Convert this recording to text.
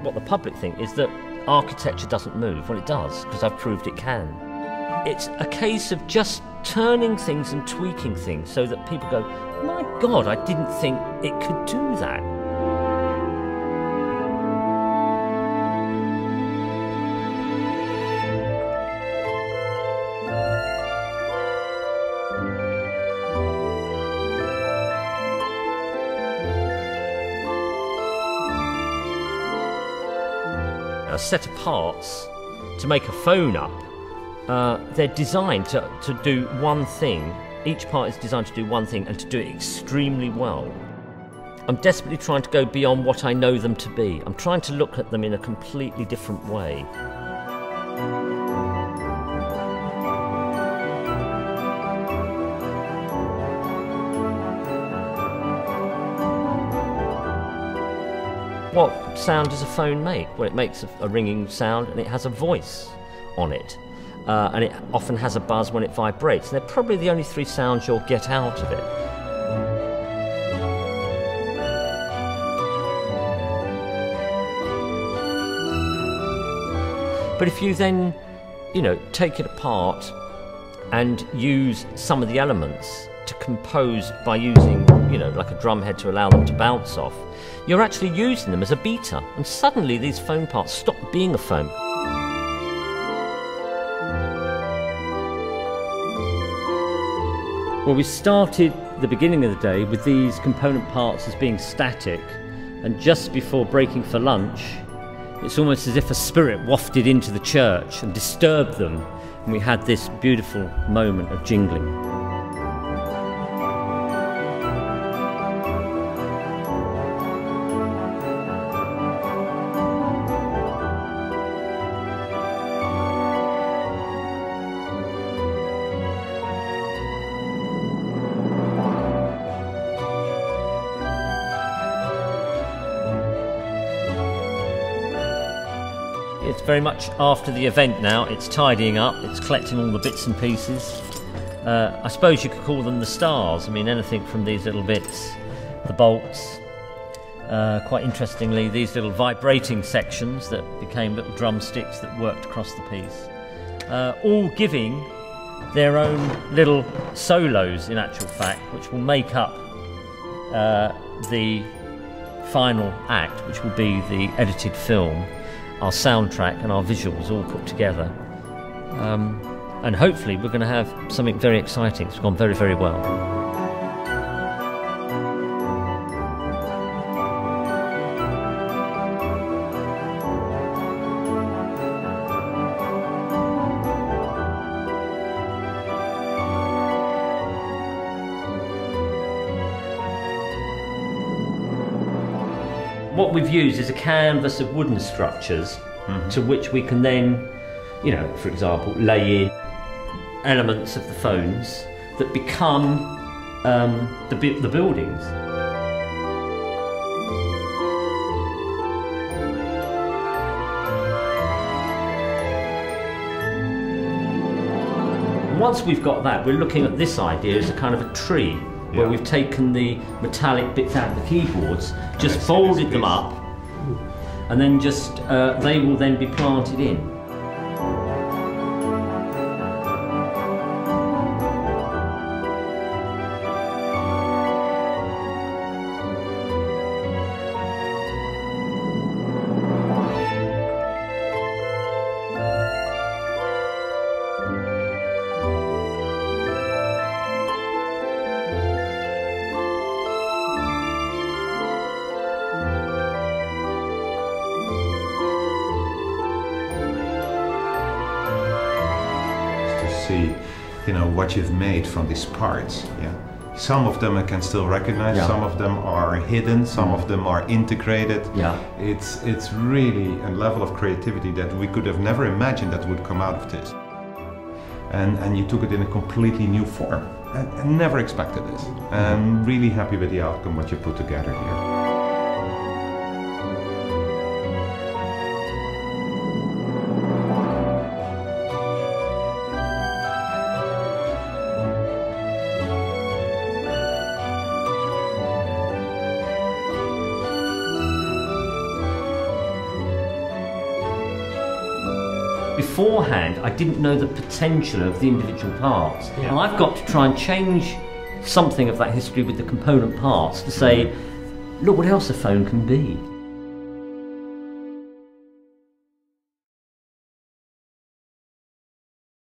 what the public think is that architecture doesn't move. Well, it does, because I've proved it can. It's a case of just turning things and tweaking things so that people go, my God, I didn't think it could do that. A set of parts to make a phone up, they're designed to do one thing. Each part is designed to do one thing and to do it extremely well. I'm desperately trying to go beyond what I know them to be. I'm trying to look at them in a completely different way. What sound does a phone make? Well, it makes a ringing sound and it has a voice on it. And it often has a buzz when it vibrates. And they're probably the only three sounds you'll get out of it. But if you then, take it apart and use some of the elements to compose by using, like a drum head to allow them to bounce off, you're actually using them as a beater, and suddenly these foam parts stop being a foam. Well, we started the beginning of the day with these component parts as being static, and just before breaking for lunch, it's almost as if a spirit wafted into the church and disturbed them, and we had this beautiful moment of jingling. It's very much after the event now. It's tidying up, it's collecting all the bits and pieces. I suppose you could call them the stars. I mean, anything from these little bits, the bolts. Quite interestingly, these little vibrating sections that became little drumsticks that worked across the piece. All giving their own little solos, in actual fact, which will make up the final act, which will be the edited film, our soundtrack and our visuals all put together. And hopefully we're going to have something very exciting. It's gone very, very well. What we've used is a canvas of wooden structures to which we can then, for example, lay in elements of the phones that become the buildings. Once we've got that, we're looking at this idea as a kind of a tree, where we've taken the metallic bits out of the keyboards, just folded them up, and then just they will then be planted in. See, what you've made from these parts. Some of them I can still recognize, some of them are hidden, some of them are integrated. It's really a level of creativity that we could have never imagined that would come out of this. And you took it in a completely new form. I never expected this. I'm really happy with the outcome, what you put together here. beforehand, I didn't know the potential of the individual parts. And I've got to try and change something of that history with the component parts to say, look what else a phone can be.